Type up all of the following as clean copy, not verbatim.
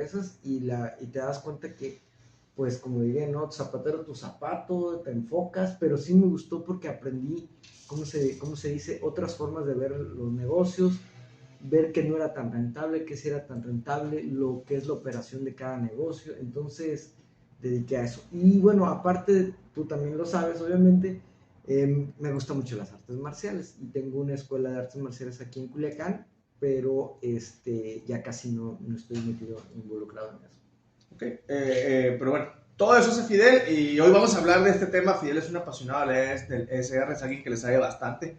empresas y te das cuenta que, pues como diría, ¿no? Zapatero tu zapato, te enfocas, pero sí me gustó porque aprendí, ¿cómo se dice? Otras formas de ver los negocios, ver que no era tan rentable, que sí era tan rentable, lo que es la operación de cada negocio. Entonces dediqué a eso. Y bueno, aparte, tú también lo sabes, obviamente, me gustan mucho las artes marciales y tengo una escuela de artes marciales aquí en Culiacán, pero ya casi no estoy involucrado en eso. Ok, pero bueno, todo eso hace Fidel y hoy vamos a hablar de este tema. Fidel es un apasionado del ESR, es alguien que le sabe bastante.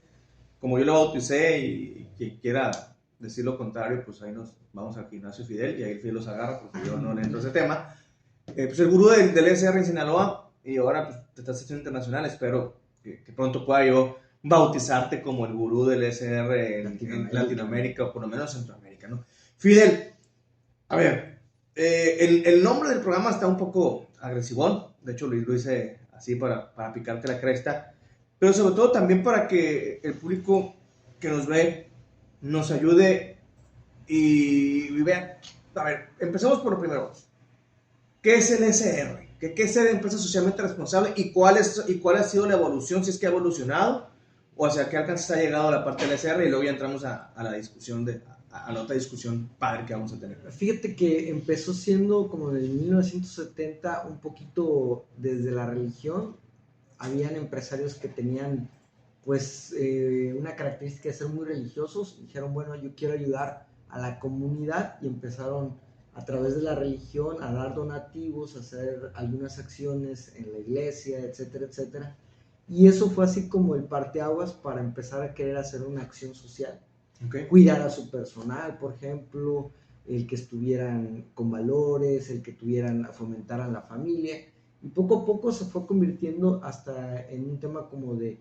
Como yo lo bauticé y quien quiera decir lo contrario, pues ahí nos vamos al gimnasio Fidel y ahí Fidel los agarra porque yo no le entro a ese tema. Pues el gurú del ESR en Sinaloa y ahora pues te estás haciendo internacional, espero que pronto pueda yo bautizarte como el gurú del ESR en Latinoamérica o por lo menos Centroamérica, ¿no? Fidel, a ver, el nombre del programa está un poco agresivón, de hecho lo hice así para picarte la cresta, pero sobre todo también para que el público que nos ve nos ayude y vean. A ver, empecemos por lo primero. ¿Qué es el SR? ¿Qué es ser empresa socialmente responsable y cuál ha sido la evolución, si es que ha evolucionado o hacia qué alcance ha llegado la parte del SR? Y luego ya entramos a la discusión a la otra discusión padre que vamos a tener. Fíjate que empezó siendo como en el 1970, un poquito desde la religión. Habían empresarios que tenían pues una característica de ser muy religiosos. Dijeron, bueno, yo quiero ayudar a la comunidad y empezaron a través de la religión a dar donativos, a hacer algunas acciones en la iglesia, etcétera, etcétera. Y eso fue así como el parteaguas para empezar a querer hacer una acción social. Okay. Cuidar a su personal, por ejemplo, el que estuvieran con valores, el que fomentaran la familia, y poco a poco se fue convirtiendo hasta en un tema como de,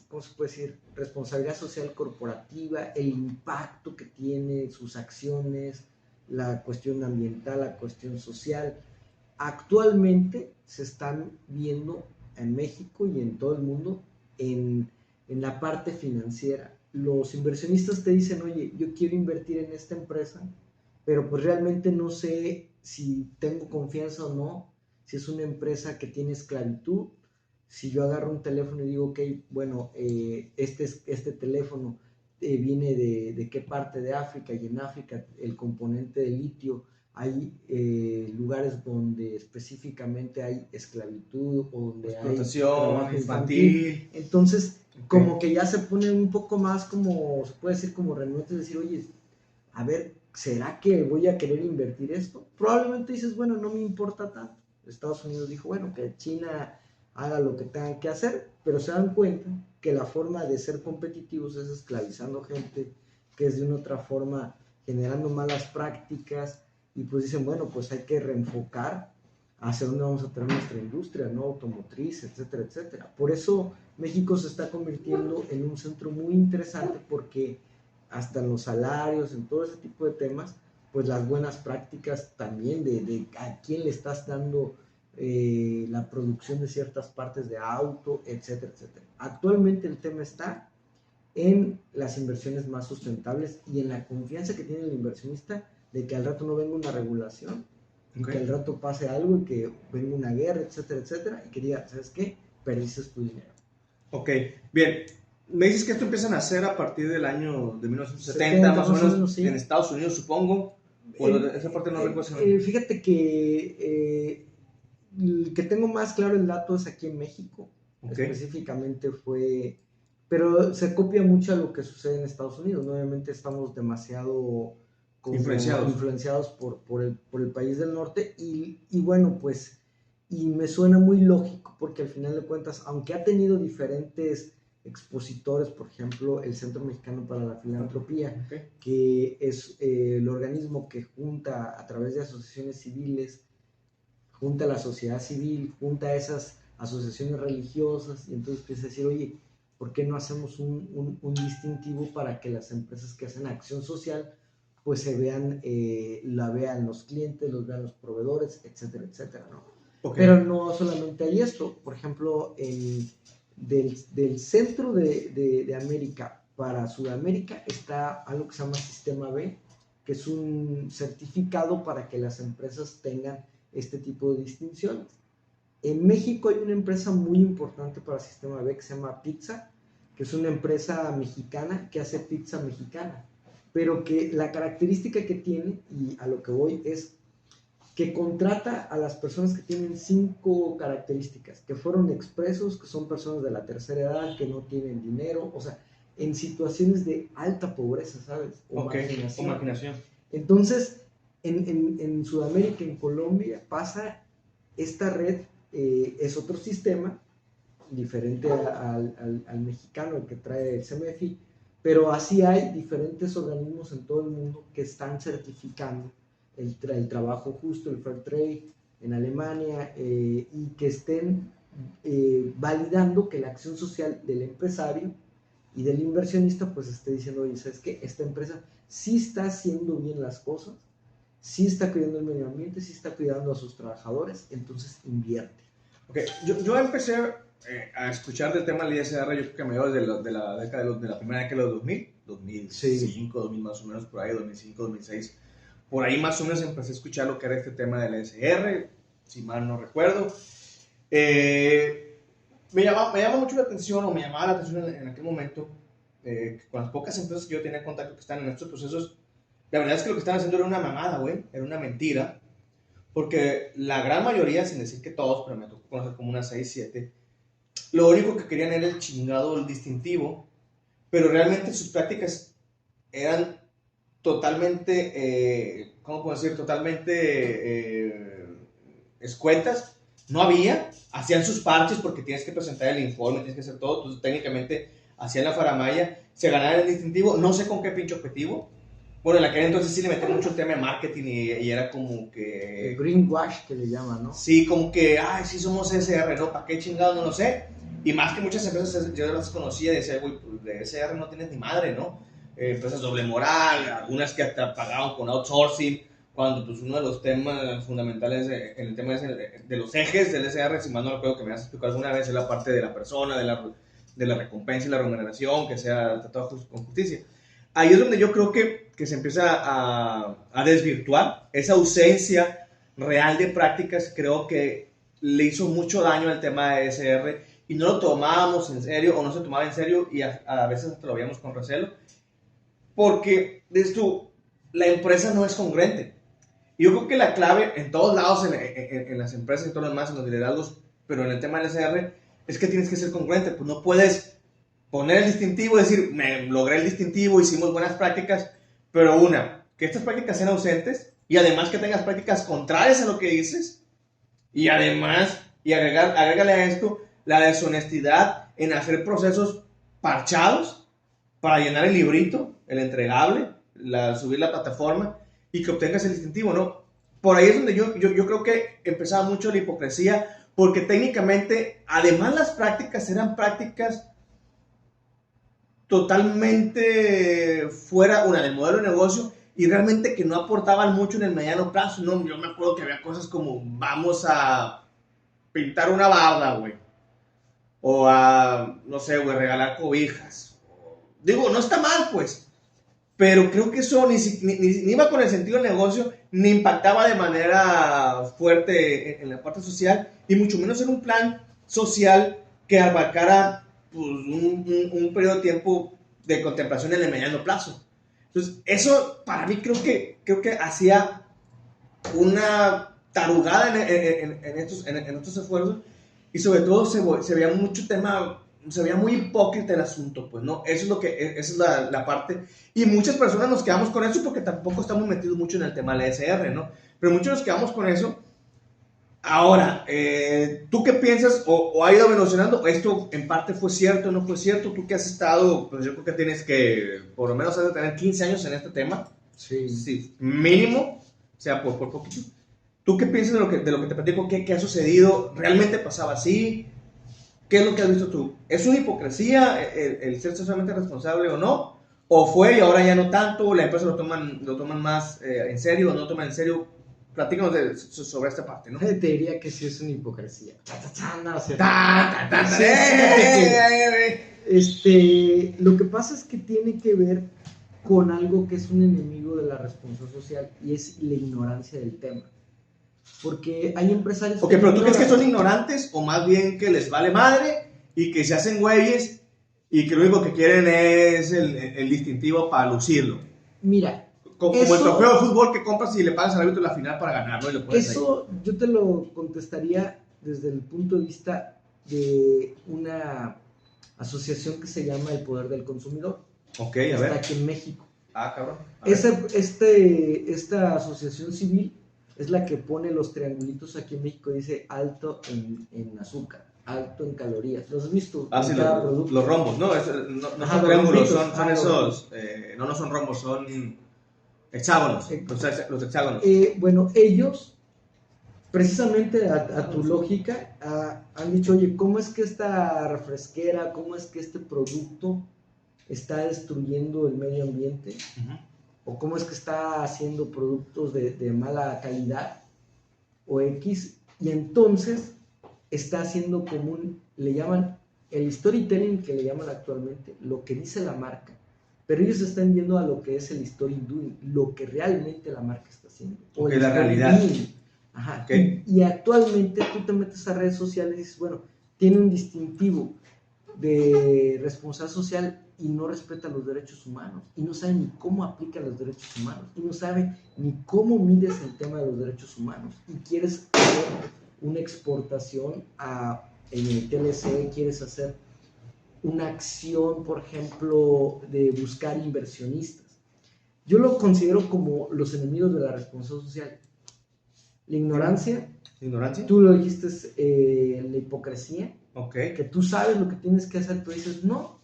¿cómo se puede decir? Responsabilidad social corporativa, el impacto que tiene sus acciones, la cuestión ambiental, la cuestión social. Actualmente se están viendo en México y en todo el mundo en la parte financiera. Los inversionistas te dicen, oye, yo quiero invertir en esta empresa, pero pues realmente no sé si tengo confianza o no, si es una empresa que tiene esclavitud. Si yo agarro un teléfono y digo, ok, bueno, este teléfono viene de qué parte de África, y en África el componente de litio, hay lugares donde específicamente hay esclavitud o donde explotación, hay trabajo infantil. Entonces, como que ya se pone un poco más como, se puede decir como renuente, decir, oye, a ver, ¿será que voy a querer invertir esto? Probablemente dices, bueno, no me importa tanto. Estados Unidos dijo, bueno, que China haga lo que tengan que hacer, pero se dan cuenta que la forma de ser competitivos es esclavizando gente, que es de una otra forma generando malas prácticas, y pues dicen, bueno, pues hay que reenfocar hacia dónde vamos a tener nuestra industria, ¿no? Automotriz, etcétera, etcétera. Por eso México se está convirtiendo en un centro muy interesante, porque hasta en los salarios, en todo ese tipo de temas, pues las buenas prácticas también de a quién le estás dando la producción de ciertas partes de auto, etcétera, etcétera. Actualmente el tema está en las inversiones más sustentables y en la confianza que tiene el inversionista de que al rato no venga una regulación, y que al rato pase algo y que venga una guerra, etcétera, etcétera, y que diga, ¿sabes qué? Perdiste tu dinero. Ok, bien. Me dices que esto empiezan a hacer a partir del año de 1970, más o menos, sí. En Estados Unidos, supongo. Esa parte no recuerdo. Fíjate que el que tengo más claro el dato es aquí en México. Okay. Específicamente fue... Pero se copia mucho a lo que sucede en Estados Unidos, ¿no? Obviamente estamos demasiado influenciados por el país del norte, y bueno, pues, y me suena muy lógico, porque al final de cuentas, aunque ha tenido diferentes expositores, por ejemplo, el Centro Mexicano para la Filantropía, okay, que es el organismo que junta a través de asociaciones civiles, junta a la sociedad civil, junta a esas asociaciones religiosas, y entonces empieza a decir, oye, ¿por qué no hacemos un distintivo para que las empresas que hacen acción social pues se vean, la vean los clientes, los vean los proveedores, etcétera, etcétera, ¿no? Okay. Pero no solamente hay esto, por ejemplo, del centro de América para Sudamérica está algo que se llama Sistema B, que es un certificado para que las empresas tengan este tipo de distinciones. En México hay una empresa muy importante para el sistema B que se llama Pizza, que es una empresa mexicana que hace pizza mexicana, pero que la característica que tiene, y a lo que voy, es que contrata a las personas que tienen 5 características, que fueron expresos, que son personas de la tercera edad, que no tienen dinero, o sea, en situaciones de alta pobreza, ¿sabes? O marginación. Entonces, en Sudamérica, en Colombia, pasa esta red, es otro sistema, diferente al mexicano, el que trae el CEMEFI, pero así hay diferentes organismos en todo el mundo que están certificando el trabajo justo, el fair trade en Alemania, y que estén validando que la acción social del empresario y del inversionista pues esté diciendo, oye, ¿sabes qué? Esta empresa sí está haciendo bien las cosas, sí está cuidando el medio ambiente, sí está cuidando a sus trabajadores, entonces invierte. Okay. Yo empecé a escuchar del tema del ISR, yo creo que me dio desde la década de la primera década de los 2000, 2005, sí. 2000 más o menos, por ahí, 2005, 2006. Por ahí más o menos empecé a escuchar lo que era este tema del ISR, si mal no recuerdo. Me llama mucho la atención, o me llamaba la atención en aquel momento, con las pocas empresas que yo tenía contacto que están en estos procesos, la verdad es que lo que estaban haciendo era una mamada, güey, era una mentira, porque la gran mayoría, sin decir que todos, pero me tocó conocer como unas 6, 7, lo único que querían era el chingado, el distintivo, pero realmente sus prácticas eran totalmente, ¿cómo puedo decir? Totalmente escuetas. No había, hacían sus parches porque tienes que presentar el informe, tienes que hacer todo, entonces técnicamente hacían la faramaya, se ganaban el distintivo, no sé con qué pinche objetivo. Bueno, en aquel entonces sí le metí mucho el tema de marketing y era como que... El greenwash que le llaman, ¿no? Sí, como que, ay, sí somos SR, ¿no? ¿Para qué chingado? No lo sé. Y más que muchas empresas yo las conocía y decía, güey, pues de SR no tienes ni madre, ¿no? Empresas doble moral, algunas que hasta pagaban con outsourcing, cuando pues uno de los temas fundamentales en el tema de los ejes del SR, si mal no recuerdo que me has explicado alguna vez, es la parte de la persona, de la recompensa y la remuneración, que sea tratado con justicia. Ahí es donde yo creo que se empieza a desvirtuar esa ausencia real de prácticas. Creo que le hizo mucho daño al tema de SR y no lo tomábamos en serio, o no se tomaba en serio, y a veces hasta lo veíamos con recelo, porque la empresa no es congruente. Y yo creo que la clave en todos lados, en las empresas y todos los demás, en los liderazgos, pero en el tema del SR, es que tienes que ser congruente. Pues no puedes poner el distintivo, decir, logré el distintivo, hicimos buenas prácticas, pero que estas prácticas sean ausentes, y además que tengas prácticas contrarias a lo que dices, y además, agrégale a esto, la deshonestidad en hacer procesos parchados para llenar el librito, el entregable, subir la plataforma, y que obtengas el distintivo, ¿no? Por ahí es donde yo creo que empezaba mucho la hipocresía, porque técnicamente, además las prácticas eran prácticas totalmente fuera del modelo de negocio, y realmente que no aportaban mucho en el mediano plazo, ¿no? Yo me acuerdo que había cosas como, vamos a pintar una barda, güey, o a, no sé, güey, regalar cobijas. Digo, no está mal, pues, pero creo que eso ni iba con el sentido del negocio, ni impactaba de manera fuerte en la parte social, y mucho menos en un plan social que abarcara pues, un periodo de tiempo de contemplación en el mediano plazo. Entonces, eso para mí creo que hacía una tarugada en estos esfuerzos, y sobre todo se veía mucho tema, se veía muy hipócrita el asunto, pues, ¿no? Esa es la parte, y muchas personas nos quedamos con eso porque tampoco estamos metidos mucho en el tema del SR, ¿no? Pero muchos nos quedamos con eso. Ahora, ¿tú qué piensas? ¿O ha ido evolucionando? ¿Esto en parte fue cierto o no fue cierto? Tú que has estado, pues yo creo que tienes que, por lo menos has de tener 15 años en este tema. Sí, mínimo, o sea, por poquito. ¿Tú qué piensas de lo que te platico? ¿Qué ha sucedido? ¿Realmente pasaba así? ¿Qué es lo que has visto tú? ¿Es una hipocresía el ser socialmente responsable o no? ¿O fue y ahora ya no tanto? ¿La empresa lo toman más en serio o no toman en serio? Platícanos sobre esta parte, ¿no? Te diría que sí es una hipocresía. Lo que pasa es que tiene que ver con algo que es un enemigo de la responsabilidad social y es la ignorancia del tema. Porque hay empresarios... Ok, pero ¿tú crees que son ignorantes o más bien que les vale madre y que se hacen güeyes y que lo único que quieren es el distintivo para lucirlo? Mira, como el trofeo de fútbol que compras y le pagas al árbitro en la final para ganarlo y lo puedes eso ahí. Yo te lo contestaría desde el punto de vista de una asociación que se llama El Poder del Consumidor. Ok, a ver. Está aquí en México. Ah, cabrón. Esta asociación civil es la que pone los triangulitos aquí en México. Dice alto en azúcar, alto en calorías. ¿Los has visto? Ah, sí, los rombos. No, no son triángulos, son esos. No son rombos, son hexágonos. Los hexágonos. Bueno, ellos, precisamente a tu lógica, han dicho, oye, ¿cómo es que esta refresquera, cómo es que este producto está destruyendo el medio ambiente? Uh-huh. O cómo es que está haciendo productos de mala calidad o X, y entonces está haciendo común, le llaman el storytelling, que le llaman actualmente, lo que dice la marca, pero ellos están yendo a lo que es el story doing, lo que realmente la marca está haciendo. O la realidad. Ajá. Okay. Y actualmente tú te metes a redes sociales y dices, bueno, tiene un distintivo de responsabilidad social y no respeta los derechos humanos, y no sabe ni cómo aplica los derechos humanos, y no sabe ni cómo mides el tema de los derechos humanos, y quieres hacer una exportación en el TLC, quieres hacer una acción, por ejemplo, de buscar inversionistas. Yo lo considero como los enemigos de la responsabilidad social. La ignorancia. ¿Ignorancia? Tú lo dijiste, la hipocresía. Okay. Que tú sabes lo que tienes que hacer, pero dices, no,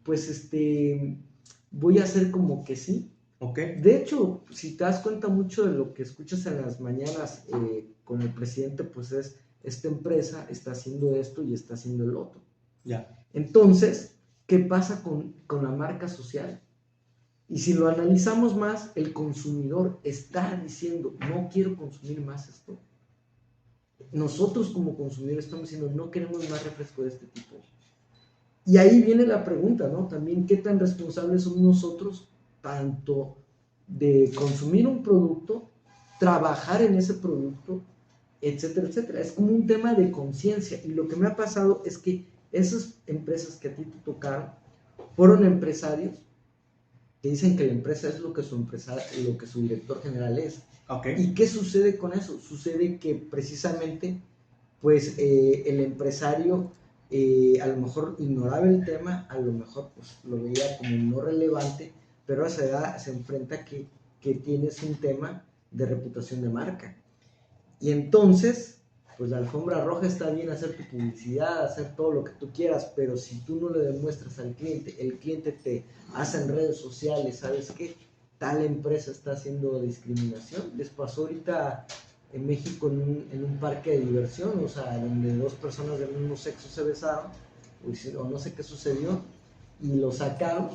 pues voy a hacer como que sí. Okay. De hecho, si te das cuenta, mucho de lo que escuchas en las mañanas con el presidente, pues es, esta empresa está haciendo esto y está haciendo el otro. Ya. Entonces, ¿qué pasa con la marca social? Y si lo analizamos más, el consumidor está diciendo, no quiero consumir más esto. Nosotros como consumidores estamos diciendo, no queremos más refresco de este tipo. Y ahí viene la pregunta, ¿no? También, ¿qué tan responsables somos nosotros, tanto de consumir un producto, trabajar en ese producto, etcétera, etcétera? Es como un tema de conciencia. Y lo que me ha pasado es que esas empresas que a ti te tocaron fueron empresarios que dicen que la empresa es lo que su director general es. Okay. ¿Y qué sucede con eso? Sucede que precisamente pues el empresario a lo mejor ignoraba el tema, a lo mejor pues lo veía como no relevante, pero a esa edad se enfrenta que tienes un tema de reputación de marca. Y entonces, pues la alfombra roja está bien hacer tu publicidad, hacer todo lo que tú quieras, pero si tú no le demuestras al cliente, el cliente te hace en redes sociales, ¿sabes qué? Tal empresa está haciendo discriminación. Les pasó ahorita en México en un parque de diversión, o sea, donde dos personas del mismo sexo se besaron, o no sé qué sucedió, y lo sacaron,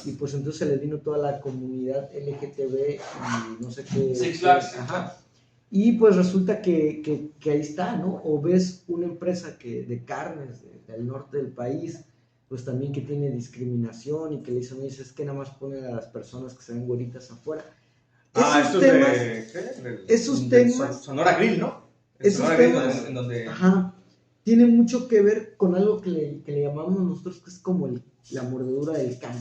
y pues entonces se les vino toda la comunidad LGTB y no sé qué. Sí, claro. Ajá. Y pues resulta que ahí está, ¿no? O ves una empresa de carnes del norte del país, pues también que tiene discriminación y que le dicen, es que nada más ponen a las personas que se ven güeritas afuera. Esos temas, Sonora Grill, ¿no? Esos Sonora temas, Grill, en donde... Ajá, tienen mucho que ver con algo que le llamamos nosotros, que es como la mordedura del can: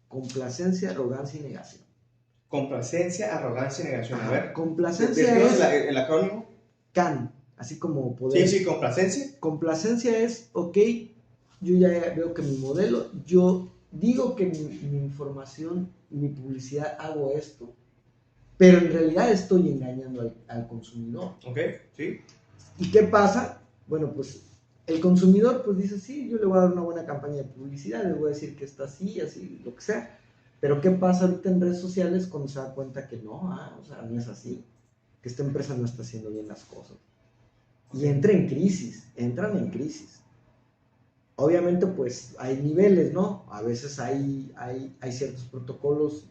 complacencia, arrogancia y negación. Complacencia, arrogancia y negación. A ver, complacencia es el acrónimo. CAN, así como poder. Sí, complacencia. Complacencia es, ok, yo ya veo que mi modelo, yo digo que mi información, mi publicidad, hago esto, pero en realidad estoy engañando al consumidor. Ok, sí. ¿Y qué pasa? Bueno, pues el consumidor pues dice, sí, yo le voy a dar una buena campaña de publicidad, le voy a decir que está así, así, lo que sea. Pero ¿qué pasa ahorita en redes sociales cuando se da cuenta que no, o sea, no es así? Que esta empresa no está haciendo bien las cosas. Y entran en crisis. Obviamente, pues, hay niveles, ¿no? A veces hay ciertos protocolos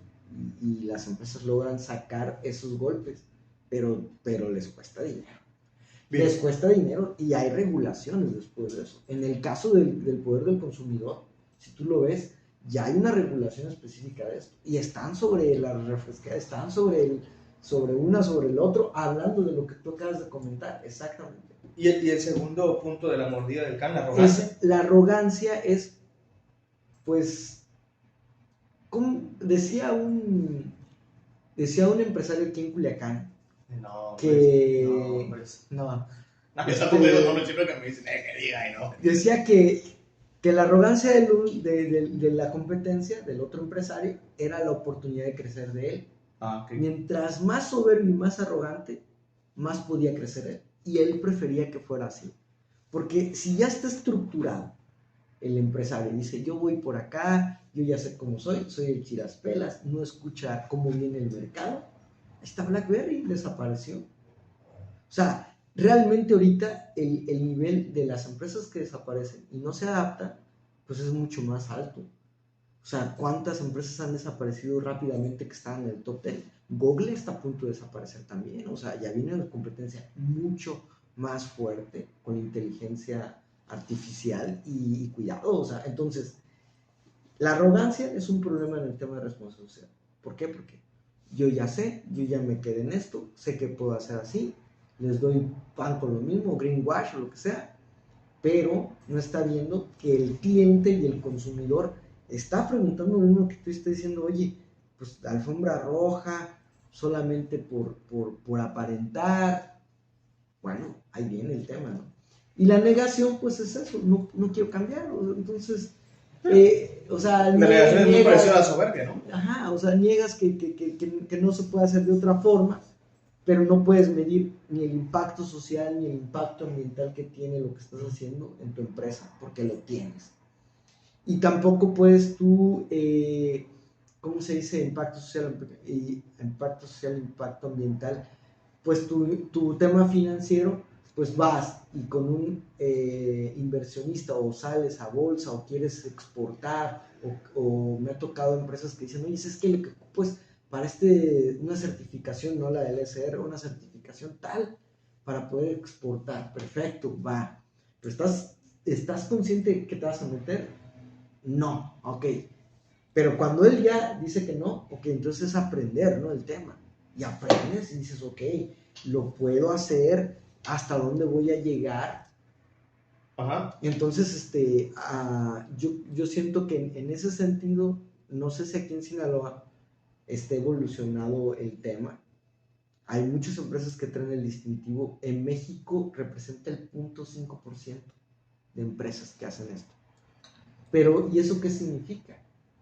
y las empresas logran sacar esos golpes, pero les cuesta dinero. Bien. Les cuesta dinero y hay regulaciones después de eso. En el caso del poder del consumidor, si tú lo ves, Ya hay una regulación específica de esto. Y están sobre la refresquera, están sobre el otro, hablando de lo que tú acabas de comentar, exactamente. Y el segundo punto de la mordida del can, la arrogancia. La arrogancia es, pues, como decía un empresario aquí en Culiacán, No, que... pues, No. yo tampoco digo nombres, siempre que me dicen, que diga, y no. Decía que la arrogancia de la competencia del otro empresario era la oportunidad de crecer de él. Okay. Mientras más soberbio y más arrogante, más podía crecer él. Y él prefería que fuera así. Porque si ya está estructurado el empresario, dice, yo voy por acá, yo ya sé cómo soy el chiraspelas, no escucha cómo viene el mercado. Ahí está BlackBerry, desapareció. O sea, realmente ahorita el nivel de las empresas que desaparecen y no se adaptan, pues es mucho más alto. O sea, ¿cuántas empresas han desaparecido rápidamente que estaban en el top 10? Google está a punto de desaparecer también. O sea, ya viene una competencia mucho más fuerte con inteligencia artificial y cuidado. O sea, entonces, la arrogancia es un problema en el tema de responsabilidad social. ¿Por qué? Porque yo ya sé, yo ya me quedé en esto, sé que puedo hacer así, les doy pan con lo mismo, greenwash o lo que sea, pero no está viendo que el cliente y el consumidor está preguntando lo mismo que tú estás diciendo, oye, pues alfombra roja, solamente por aparentar. Bueno, ahí viene el tema, ¿no? Y la negación, pues es eso, no quiero cambiar, entonces, o sea... La negación es muy parecida a la soberbia, ¿no? Ajá, o sea, niegas que no se puede hacer de otra forma, pero no puedes medir ni el impacto social ni el impacto ambiental que tiene lo que estás haciendo en tu empresa, porque lo tienes. Y tampoco puedes tú, ¿cómo se dice? Impacto social, impacto ambiental. Pues tu tema financiero, pues vas y con un inversionista o sales a bolsa o quieres exportar o me ha tocado empresas que dicen, oye, es que lo que pues para una certificación, no la del SR, una certificación tal para poder exportar, perfecto, va. Pero ¿estás consciente de que te vas a meter? No, ok. Pero cuando él ya dice que no, ok, entonces es aprender, ¿no? El tema. Y aprendes y dices, ok, lo puedo hacer, hasta dónde voy a llegar. Ajá. Entonces, yo siento que en ese sentido, no sé si aquí en Sinaloa está evolucionado el tema. Hay muchas empresas que traen el distintivo. En México representa el 0.5% de empresas que hacen esto. Pero, ¿y eso qué significa?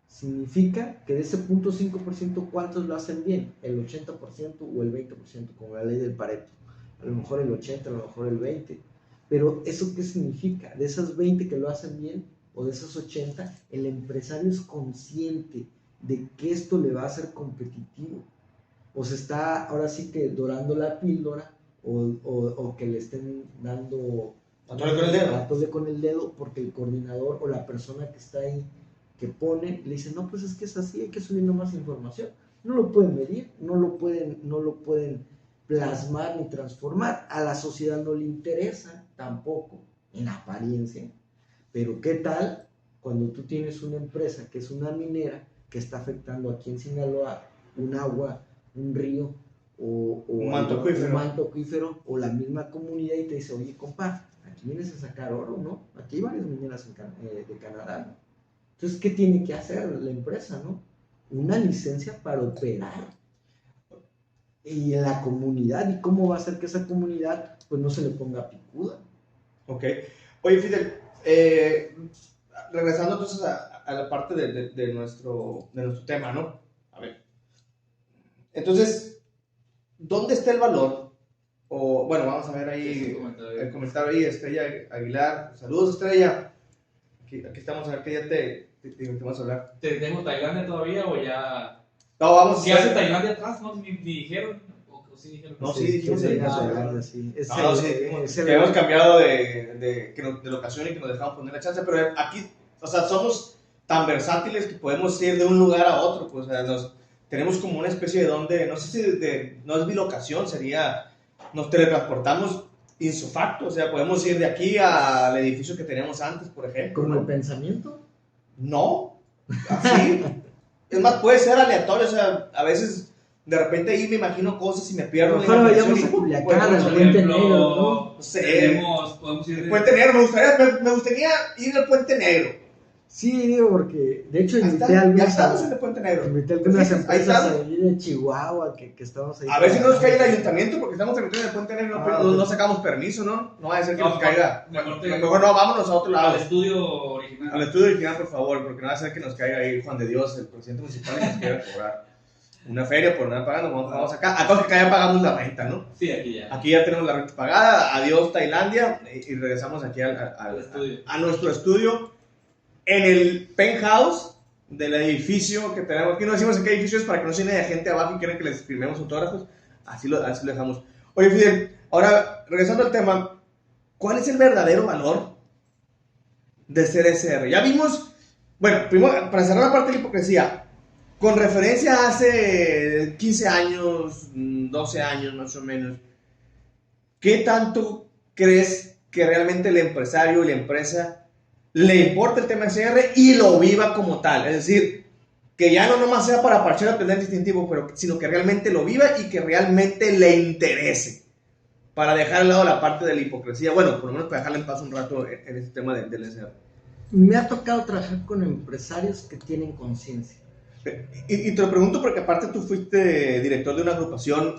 Significa que de ese 0.5%, ¿cuántos lo hacen bien? ¿El 80% o el 20%? Como la ley del Pareto. A lo mejor el 80, a lo mejor el 20%. Pero, ¿eso qué significa? De esas 20 que lo hacen bien, o de esos 80, el empresario es consciente de que esto le va a hacer competitivo. O se está, ahora sí que dorando la píldora, o que le estén dando... Atole con el dedo, porque el coordinador o la persona que está ahí, que pone, le dice, no, pues es que es así, hay que subir más información. No lo pueden medir, no lo pueden plasmar ni transformar. A la sociedad no le interesa tampoco, en apariencia. Pero ¿qué tal cuando tú tienes una empresa que es una minera que está afectando aquí en Sinaloa un agua, un río o un manto acuífero o la misma comunidad y te dice, oye, compa, aquí vienes a sacar oro, ¿no? Aquí hay varias mineras de Canadá, ¿no? Entonces, ¿qué tiene que hacer la empresa, no? Una licencia para operar. Y en la comunidad, ¿y cómo va a hacer que esa comunidad pues no se le ponga picuda? Ok. Oye, Fidel, regresando entonces a la parte de nuestro tema, ¿no? A ver. Entonces, ¿dónde está el valor? O, bueno, vamos a ver ahí el comentario ahí, Estrella Aguilar. Saludos, Estrella. Aquí estamos, a ver qué día te vamos a hablar. ¿Tenemos Tailandia todavía o ya? No, vamos. ¿Qué hace Tailandia atrás? ¿No? Ni dijeron. ¿O sí dijeron? No, sí dijimos Tailandia, sí. Que hemos cambiado de locación y que nos dejamos poner la chance, pero aquí, o sea, somos tan versátiles que podemos ir de un lugar a otro, pues, o sea, tenemos como una especie de donde, no sé si no es bilocación, sería, nos teletransportamos ipso facto, o sea, podemos ir de aquí al edificio que teníamos antes, por ejemplo. ¿Como el pensamiento? No, así. Es más, puede ser aleatorio, o sea, a veces de repente ahí me imagino cosas y me pierdo. Mejor vayamos a Culiacán, al Puente Negro, ¿no? No sé. Podemos ir. El Puente Negro, me gustaría ir al Puente Negro. Sí, digo, porque de hecho invité a Ya algunas, estamos en el Puente Negro. invité a algunas Ahí empresas estamos. ahí de Chihuahua que estamos ahí. A ver si no nos cae el ayuntamiento porque estamos en el Puente Negro, no sacamos permiso, ¿no? No va a ser que nos caiga. Mejor no, vámonos a otro lado. Al estudio original. Al estudio original, por favor, porque no va a ser que nos caiga ahí Juan de Dios, el presidente municipal, y nos quiera cobrar una feria por nada pagando. Vamos acá. A todos que ya pagamos la renta, ¿no? Sí, aquí ya. Aquí ya tenemos la renta pagada. Adiós, Tailandia. Y regresamos aquí a nuestro estudio en el penthouse del edificio que tenemos. Aquí no decimos en qué edificio es para que no se llene de gente abajo y quieran que les firmemos autógrafos. Así lo dejamos. Oye, Fidel, ahora regresando al tema, ¿cuál es el verdadero valor de ser SR? Ya vimos, bueno, primero, para cerrar la parte de la hipocresía, con referencia a hace 15 años, 12 años más o menos, ¿qué tanto crees que realmente el empresario y la empresa le importa el tema SR y lo viva como tal? Es decir, que ya no nomás sea para parchar a tener distintivo, sino que realmente lo viva y que realmente le interese, para dejar al lado la parte de la hipocresía. Bueno, por lo menos para dejarle en paz un rato en este tema del SR. Me ha tocado trabajar con empresarios que tienen conciencia. Y te lo pregunto porque aparte tú fuiste director de una agrupación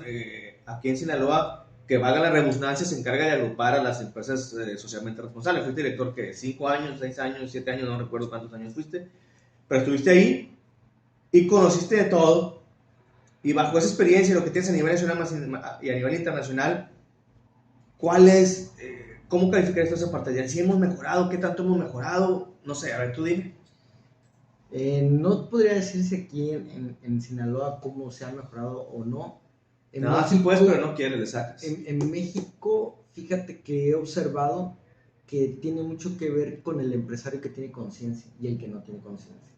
aquí en Sinaloa que, valga la redundancia, se encarga de agrupar a las empresas socialmente responsables. Fuiste director que 5 años, 6 años, 7 años, no recuerdo cuántos años fuiste, pero estuviste ahí y conociste de todo. Y bajo esa experiencia, lo que tienes a nivel nacional y a nivel internacional, ¿cuál es, cómo calificar esto esa parte? ¿Si hemos mejorado? ¿Qué tanto hemos mejorado? No sé, a ver, tú dime. No podría decirse aquí en Sinaloa cómo se ha mejorado o no. No, México, sí puedes, pero no quieres, le sacas. En México, fíjate que he observado que tiene mucho que ver con el empresario que tiene conciencia y el que no tiene conciencia.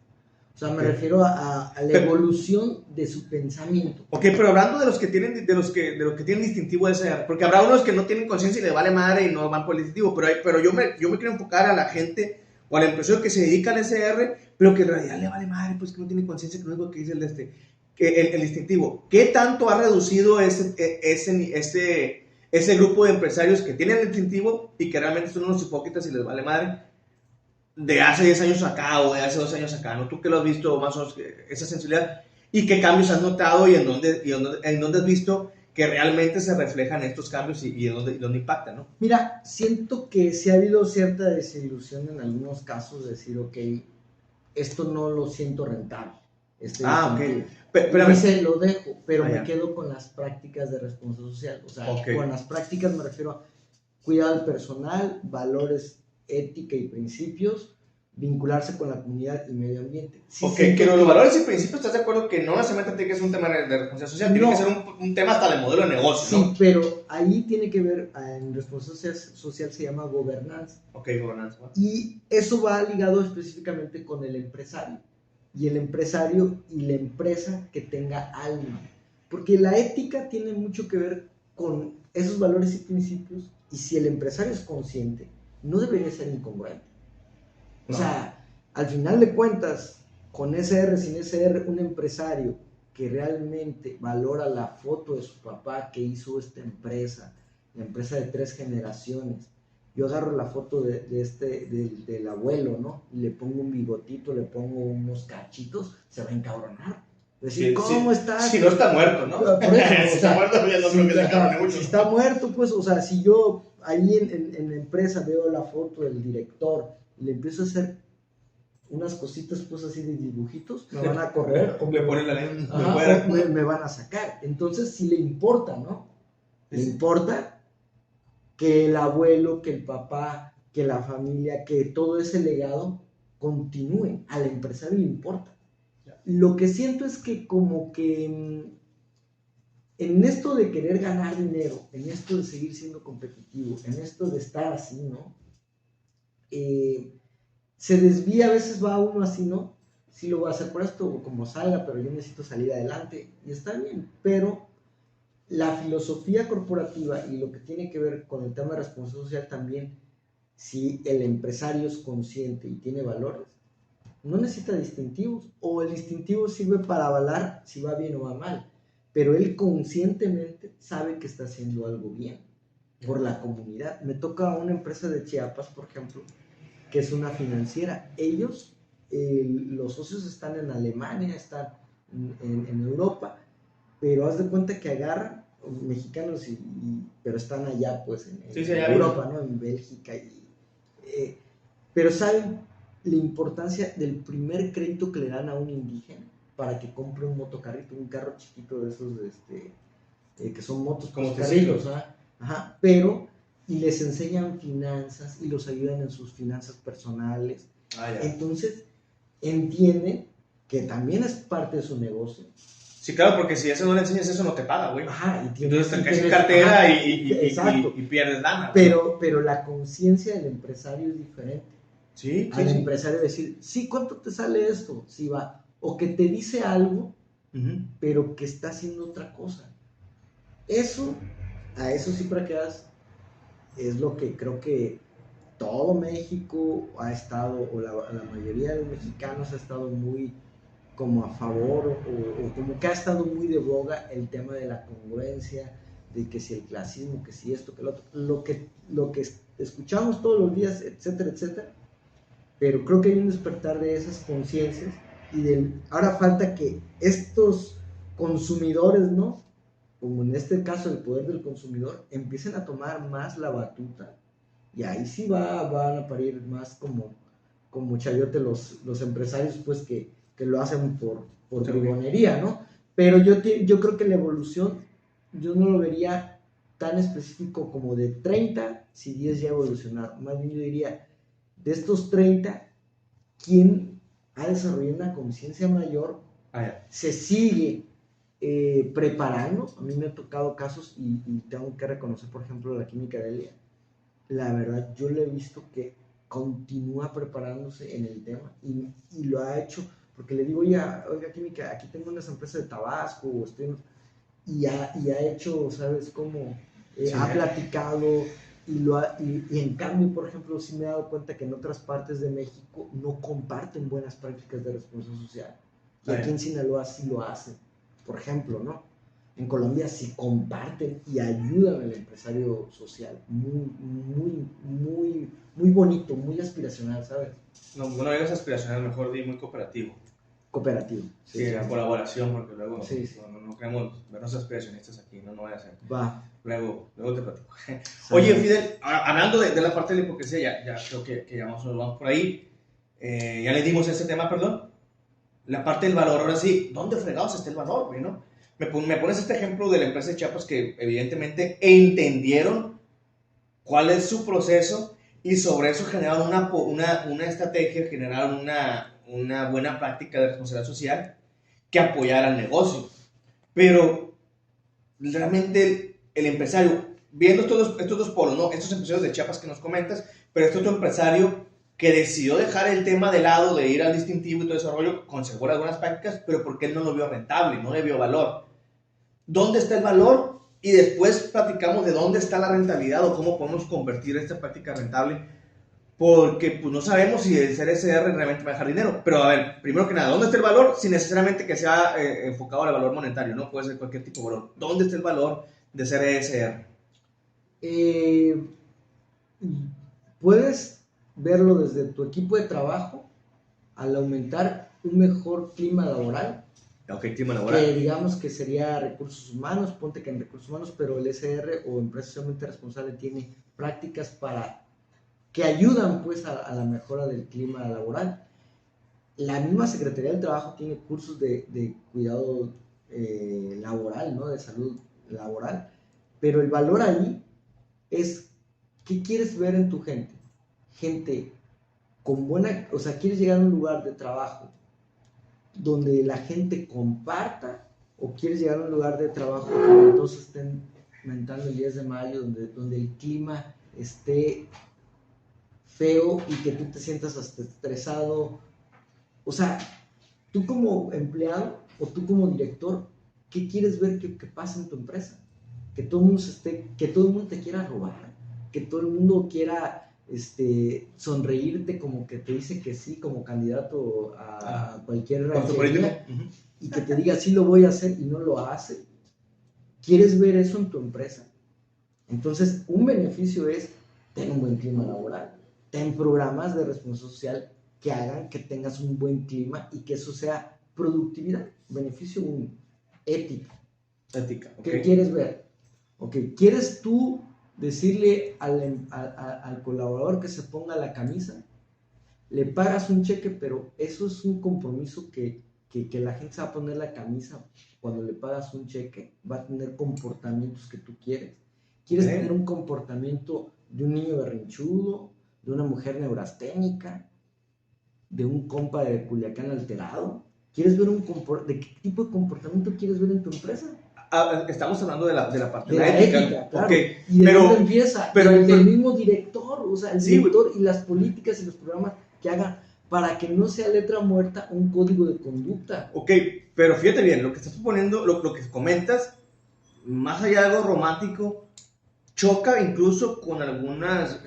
O sea, me refiero a la evolución de su pensamiento. Ok, pero hablando de los que tienen, de los que tienen distintivo SR, porque habrá unos que no tienen conciencia y les vale madre y no van por el distintivo, pero yo me quiero enfocar a la gente o al empresario que se dedica al SR, pero que en realidad le vale madre, pues que no tiene conciencia, que no es lo que dice el distintivo. ¿Qué tanto ha reducido ese grupo de empresarios que tienen el distintivo y que realmente son unos hipócritas y les vale madre, de hace 10 años acá o de hace 2 años acá, ¿no? Tú que lo has visto más o menos, esa sensibilidad, y qué cambios has notado y en dónde has visto que realmente se reflejan estos cambios y en dónde impactan, ¿no? Mira, siento que sí ha habido cierta desilusión en algunos casos de decir, ok, esto no lo siento rentable. Ok. Pero se lo dejo, pero me quedo con las prácticas de responsabilidad social. O sea, con las prácticas me refiero a cuidado del personal, valores, ética y principios, vincularse con la comunidad y medio ambiente. Sí, que los valores y principios, ¿estás de acuerdo que no necesariamente tiene que ser un tema de responsabilidad social? Tiene que ser un tema hasta de modelo de negocio, ¿no? Sí, pero ahí tiene que ver, en responsabilidad social se llama gobernanza. Ok, gobernanza. Y eso va ligado específicamente con el empresario. Y el empresario y la empresa que tenga alma. Porque la ética tiene mucho que ver con esos valores y principios, y si el empresario es consciente, no debería ser incongruente. O sea, al final de cuentas, con SR, sin SR, un empresario que realmente valora la foto de su papá que hizo esta empresa, la empresa de 3 generaciones. Yo agarro la foto del abuelo, ¿no? Y le pongo un bigotito, le pongo unos cachitos, se va a encabronar. Decir, ¿cómo estás? Si no está muerto, ¿no? Por eso, si está muerto, ya no creo que se encabrone mucho. Si está muerto, pues, o sea, si yo ahí en la empresa veo la foto del director y le empiezo a hacer unas cositas, pues, así de dibujitos, me van a correr. O me ponen la lengua. Me van a sacar. Entonces, sí le importa, ¿no? Le importa que el abuelo, que el papá, que la familia, que todo ese legado continúe. Al empresario le importa. Lo que siento es que como que en esto de querer ganar dinero, en esto de seguir siendo competitivo, en esto de estar así, ¿no? Se desvía, a veces va uno así, ¿no? Sí lo voy a hacer por esto, o como salga, pero yo necesito salir adelante, y está bien, pero la filosofía corporativa y lo que tiene que ver con el tema de responsabilidad social también, si el empresario es consciente y tiene valores, no necesita distintivos, o el distintivo sirve para avalar si va bien o va mal, pero él conscientemente sabe que está haciendo algo bien por la comunidad. Me toca una empresa de Chiapas, por ejemplo, que es una financiera. Ellos, los socios están en Alemania, están en Europa, pero haz de cuenta que agarran mexicanos, pero están allá, pues, Sí, sí, en ya Europa, ¿no? En Bélgica. Pero saben la importancia del primer crédito que le dan a un indígena para que compre un motocarrito, un carro chiquito de esos, que son motos como carritos, ¿ah? Ajá, pero y les enseñan finanzas y los ayudan en sus finanzas personales. Ah, ya. Entonces entienden que también es parte de su negocio. Sí, claro, porque si eso no le enseñas, eso no te paga, güey. Ajá, y Entonces te caes en tienes, cartera ajá, y pierdes lana. Güey. pero la conciencia del empresario es diferente. Sí, Al sí. empresario decir, sí, ¿cuánto te sale esto? Sí, va. O que te dice algo, pero que está haciendo otra cosa. Eso, a eso sí para que hagas, es lo que creo que todo México ha estado, o la mayoría de los mexicanos ha estado muy como a favor, o como que ha estado muy de boga el tema de la congruencia, de que si el clasismo, que si esto, que lo otro, lo que escuchamos todos los días, etcétera, etcétera. Pero creo que hay un despertar de esas conciencias ahora falta que estos consumidores, ¿no? Como en este caso el poder del consumidor, empiecen a tomar más la batuta, y ahí sí van a parir más como chayote los empresarios, pues que lo hacen por bribonería, ¿no? Pero yo creo que la evolución, yo no lo vería tan específico como de 30, si 10 ya evolucionaron. Más bien yo diría, de estos 30, ¿quién ha desarrollado una conciencia mayor? Se sigue preparando. A mí me ha tocado casos y tengo que reconocer, por ejemplo, la química de Elia. La verdad, yo le he visto que continúa preparándose en el tema y lo ha hecho, porque le digo, oiga, química, aquí tengo unas empresas de Tabasco, y ha hecho, ¿sabes cómo? Sí. Ha platicado y en cambio, por ejemplo, sí me he dado cuenta que en otras partes de México no comparten buenas prácticas de responsabilidad social. Y aquí en Sinaloa sí lo hacen, por ejemplo, ¿no? En Colombia sí comparten y ayudan al empresario social. Muy, muy, muy, muy bonito, muy aspiracional, ¿sabes? No es aspiracional, mejor di muy cooperativo. Cooperativo. Sí, la colaboración, porque luego sí. No queremos vernos aspiracionistas aquí, no vaya a ser. Va. Luego te platico. Oye, Fidel, hablando de la parte de la hipocresía, ya creo que ya nos vamos por ahí. Ya le dimos ese tema, perdón. La parte del valor, ahora sí, ¿dónde fregados está el valor, güey, no? Me pones este ejemplo de la empresa de Chiapas que evidentemente entendieron cuál es su proceso y sobre eso generaron una estrategia, generaron una buena práctica de responsabilidad social que apoyara al negocio. Pero realmente el empresario, viendo estos dos polos, ¿no? Estos empresarios de Chiapas que nos comentas, pero este otro empresario que decidió dejar el tema de lado, de ir al distintivo y todo ese rollo, conservó algunas prácticas, pero porque él no lo vio rentable, no le vio valor. ¿Dónde está el valor? Y después platicamos de dónde está la rentabilidad o cómo podemos convertir esta práctica rentable, porque pues no sabemos si el CSR realmente va a dejar dinero. Pero a ver, primero que nada, ¿dónde está el valor? Sin necesariamente que sea enfocado al valor monetario, ¿no? Puede ser cualquier tipo de valor. ¿Dónde está el valor de CSR? Puedes verlo desde tu equipo de trabajo al aumentar un mejor clima laboral. Okay, clima laboral. Que digamos que sería recursos humanos, ponte que en recursos humanos, pero el SR o empresa socialmente responsable tiene prácticas que ayudan pues a la mejora del clima laboral. La misma Secretaría del Trabajo tiene cursos de cuidado laboral, ¿no? De salud laboral, pero el valor ahí es, ¿qué quieres ver en tu gente? Gente con buena, o sea, quieres llegar a un lugar de trabajo donde la gente comparta, o quieres llegar a un lugar de trabajo donde todos estén mentando el 10 de mayo, donde el clima esté feo y que tú te sientas hasta estresado. O sea, tú como empleado o tú como director, ¿qué quieres ver que pase en tu empresa? Que todo el mundo que todo el mundo te quiera robar, que todo el mundo quiera sonreírte como que te dice que sí como candidato a cualquier Puesto político. ranchería y que te diga sí lo voy a hacer y no lo hace. ¿Quieres ver eso en tu empresa? Entonces, un beneficio es tener un buen clima laboral, ten programas de responsabilidad social que hagan que tengas un buen clima y que eso sea productividad. Beneficio 1, ética. Ética, ok. ¿Qué quieres ver? Ok, ¿quieres tú decirle al colaborador que se ponga la camisa? Le pagas un cheque, pero eso es un compromiso que la gente se va a poner la camisa cuando le pagas un cheque, va a tener comportamientos que tú quieres. ¿Quieres tener un comportamiento de un niño berrinchudo, de una mujer neurasténica, de un compa de Culiacán alterado? ¿Quieres ver de qué tipo de comportamiento quieres ver en tu empresa? Estamos hablando de la parte de la ética, claro. Okay. Y de dónde empieza, del mismo director, o sea, el director y las políticas y los programas que hagan para que no sea letra muerta un código de conducta. Ok, pero fíjate bien, lo que estás proponiendo, lo que comentas, más allá de algo romántico, choca incluso con algunas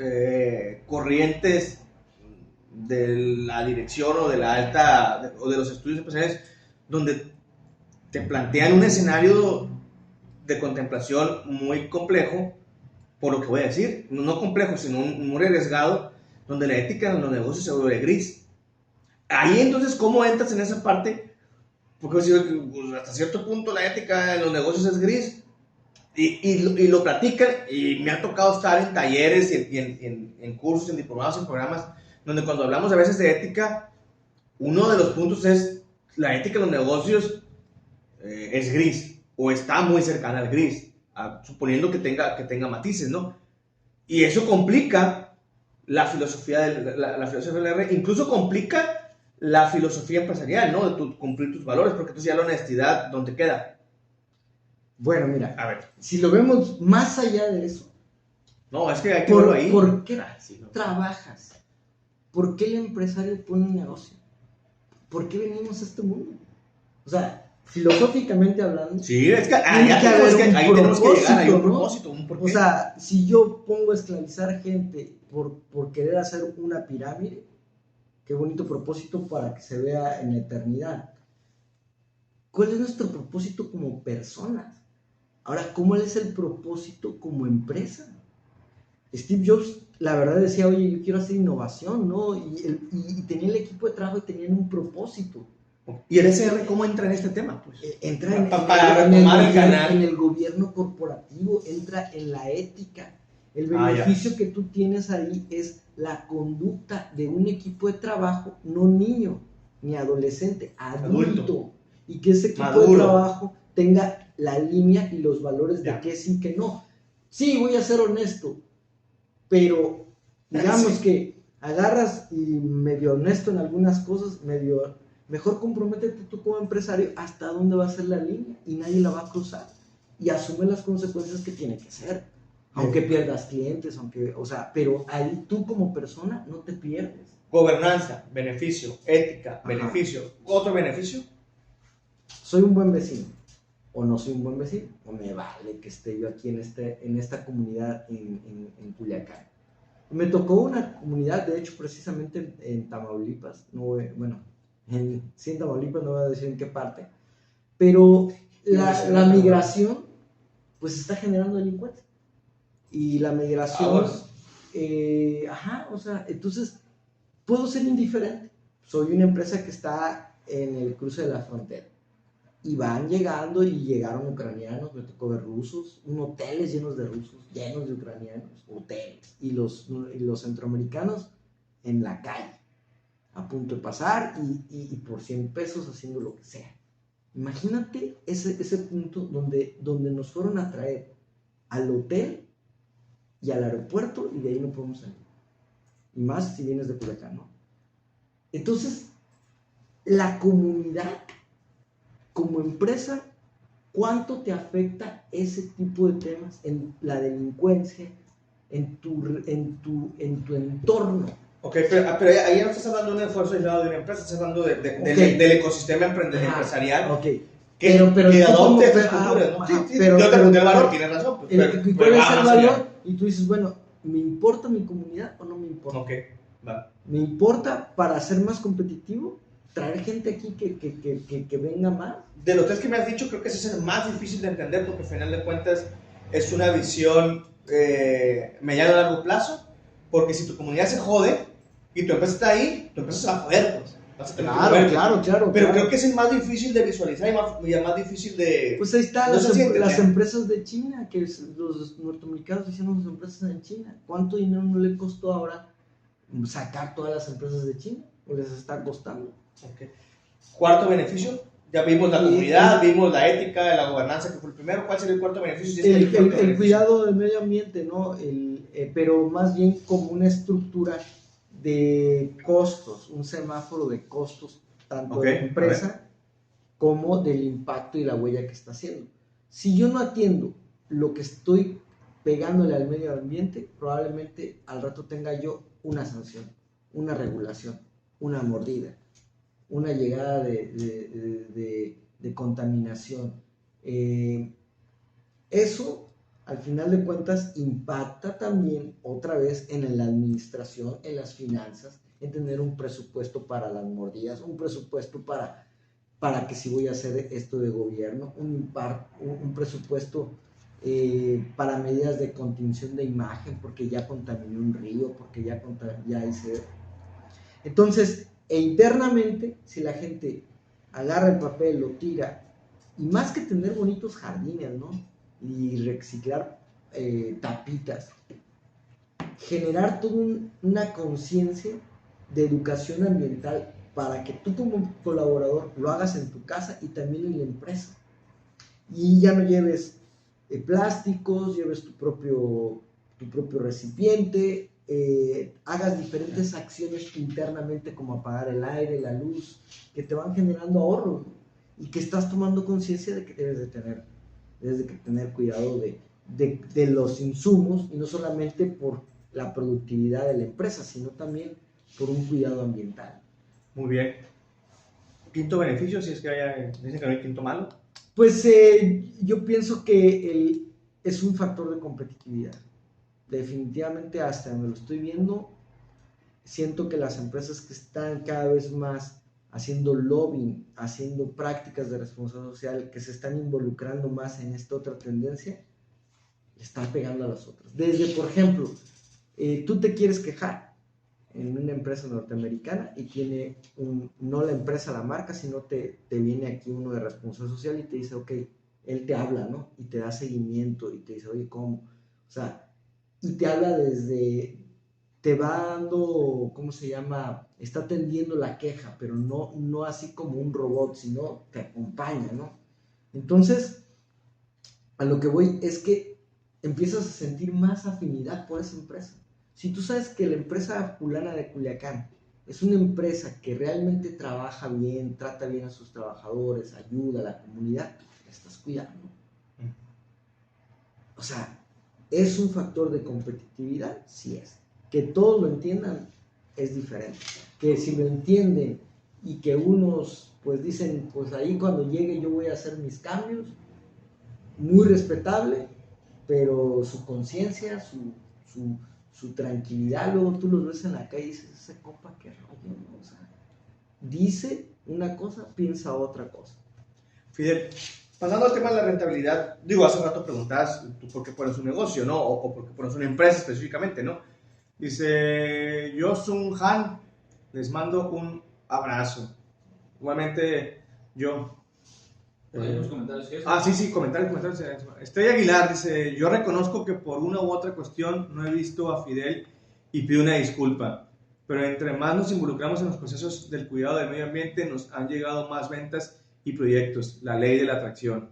corrientes de la dirección o de la alta, o de los estudios empresariales, donde te plantean un escenario de contemplación muy complejo, por lo que voy a decir, no complejo, sino muy arriesgado, donde la ética en los negocios se vuelve gris. Ahí entonces, ¿cómo entras en esa parte? Porque pues, hasta cierto punto la ética en los negocios es gris, y lo platican, y me ha tocado estar en talleres y en cursos, en diplomados, en programas, donde cuando hablamos a veces de ética, uno de los puntos es la ética en los negocios es gris, o está muy cercana al gris, suponiendo que tenga matices, ¿no? Y eso complica la filosofía la filosofía del R, incluso complica la filosofía empresarial, ¿no? De cumplir tus valores, porque entonces ya la honestidad, ¿dónde queda? Bueno, mira, A ver, si lo vemos más allá de eso, no, es que hay que verlo ahí. ¿Por qué trabajas? ¿Por qué el empresario pone un negocio? ¿Por qué venimos a este mundo? O sea, filosóficamente hablando, sí, es que ahí tenemos que llegar, hay un propósito, ¿no? Un porqué. O sea, si yo pongo a esclavizar gente por querer hacer una pirámide, qué bonito propósito para que se vea en la eternidad. ¿Cuál es nuestro propósito como personas? Ahora, ¿cómo es el propósito como empresa? Steve Jobs, la verdad, decía, oye, yo quiero hacer innovación, ¿no? Y tenía el equipo de trabajo y tenían un propósito. ¿Y el SR cómo entra en este tema? Pues? Entra en el gobierno corporativo, entra en la ética. El beneficio que tú tienes ahí es la conducta de un equipo de trabajo, no niño ni adolescente, adulto. Y que ese equipo de trabajo tenga la línea y los valores de qué sí, que no. Sí, voy a ser honesto, pero digamos que agarras y medio honesto en algunas cosas, mejor comprométete tú como empresario hasta dónde va a ser la línea y nadie la va a cruzar y asume las consecuencias que tiene que ser, aunque pierdas clientes, pero ahí tú como persona no te pierdes. Gobernanza, beneficio, ética, beneficio, otro beneficio. ¿Soy un buen vecino o no soy un buen vecino? ¿O me vale que esté yo aquí en esta comunidad en Culiacán? Me tocó una comunidad, de hecho, precisamente en Tamaulipas, sí, en Tamaulipas, no voy a decir en qué parte, pero la migración, pues está generando delincuencia. Y la migración, entonces, puedo ser indiferente. Soy una empresa que está en el cruce de la frontera. Y van llegando y llegaron ucranianos, me tocó ver rusos, hoteles llenos de rusos, llenos de ucranianos, hoteles. Y los centroamericanos en la calle, a punto de pasar y por 100 pesos haciendo lo que sea. Imagínate ese punto donde nos fueron a traer al hotel y al aeropuerto y de ahí no podemos salir. Y más si vienes de Culiacán, ¿no? Entonces, la comunidad como empresa, ¿cuánto te afecta ese tipo de temas en la delincuencia, en tu entorno? Ok, pero ahí no estás hablando de un esfuerzo aislado de una empresa, estás hablando del ecosistema empresarial. Ok. Que adopte esas culturas, ¿no? Yo te pregunté el valor, tienes razón. ¿Cuál es el valor? Y tú dices, bueno, ¿me importa mi comunidad o no me importa? Ok, va. ¿Me importa para ser más competitivo? Traer gente aquí que venga más. De los tres que me has dicho, creo que ese es el más difícil de entender porque al final de cuentas es una visión mediano a largo plazo. Porque si tu comunidad se jode y tu empresa está ahí, tu empresa se va a joder. Pues. Vas a tener que mover. Claro. Pero creo que es el más difícil de visualizar y el más difícil de... Pues ahí está, no sé si las empresas de China, que los norteamericanos hicieron sus empresas en China. ¿Cuánto dinero no le costó ahora sacar todas las empresas de China? ¿O les está costando? Okay. Cuarto beneficio, ya vimos la comunidad, vimos la ética, la gobernanza, que fue el primero. ¿Cuál sería el cuarto beneficio? El cuidado del medio ambiente, ¿no? Pero más bien como una estructura de costos, un semáforo de costos, tanto de la empresa como del impacto y la huella que está haciendo. Si yo no atiendo lo que estoy pegándole al medio ambiente, probablemente al rato tenga yo una sanción, una regulación, una mordida, una llegada de contaminación. Eso, al final de cuentas, impacta también otra vez en la administración, en las finanzas, en tener un presupuesto para las mordidas, un presupuesto para que si voy a hacer esto de gobierno, un presupuesto para medidas de contención de imagen, porque ya contaminé un río, porque ya hice... Entonces, internamente, si la gente agarra el papel, lo tira, y más que tener bonitos jardines, ¿no? Y reciclar tapitas, generar toda una conciencia de educación ambiental para que tú como colaborador lo hagas en tu casa y también en la empresa. Y ya no lleves plásticos, lleves tu propio recipiente, hagas diferentes acciones internamente como apagar el aire, la luz, que te van generando ahorros, ¿no? Y que estás tomando conciencia de que debes de tener cuidado de los insumos, y no solamente por la productividad de la empresa, sino también por un cuidado ambiental. Muy bien. Quinto beneficio, si es que dicen que no hay quinto malo. Pues yo pienso que es un factor de competitividad. Definitivamente, hasta donde lo estoy viendo, siento que las empresas que están cada vez más haciendo lobbying, haciendo prácticas de responsabilidad social, que se están involucrando más en esta otra tendencia, le están pegando a las otras. Desde, por ejemplo, tú te quieres quejar en una empresa norteamericana y tiene no la empresa, la marca, sino te viene aquí uno de responsabilidad social y te dice, ok, él te habla, ¿no? Y te da seguimiento y te dice, oye, ¿cómo? O sea, y te habla te va dando, ¿cómo se llama? Está atendiendo la queja, pero no así como un robot, sino te acompaña, ¿no? Entonces, a lo que voy es que empiezas a sentir más afinidad por esa empresa. Si tú sabes que la empresa fulana de Culiacán es una empresa que realmente trabaja bien, trata bien a sus trabajadores, ayuda a la comunidad, la estás cuidando. O sea, ¿es un factor de competitividad? Sí es. Que todos lo entiendan es diferente. Que si lo entienden y que unos pues dicen, pues ahí cuando llegue yo voy a hacer mis cambios, muy respetable, pero su conciencia, su tranquilidad, luego tú los ves en la calle y dices, ese compa qué rollo, ¿no? O sea, dice una cosa, piensa otra cosa. Fidel, pasando al tema de la rentabilidad, digo, hace rato preguntabas tú por qué pones un negocio, ¿no? O por qué pones una empresa específicamente, ¿no? Dice, yo Sun Han, les mando un abrazo. Igualmente, yo. ¿Hay unos comentarios que eso? Sí, comentarios. Estrella Aguilar dice, yo reconozco que por una u otra cuestión no he visto a Fidel y pido una disculpa, pero entre más nos involucramos en los procesos del cuidado del medio ambiente, nos han llegado más ventas y proyectos, la ley de la atracción.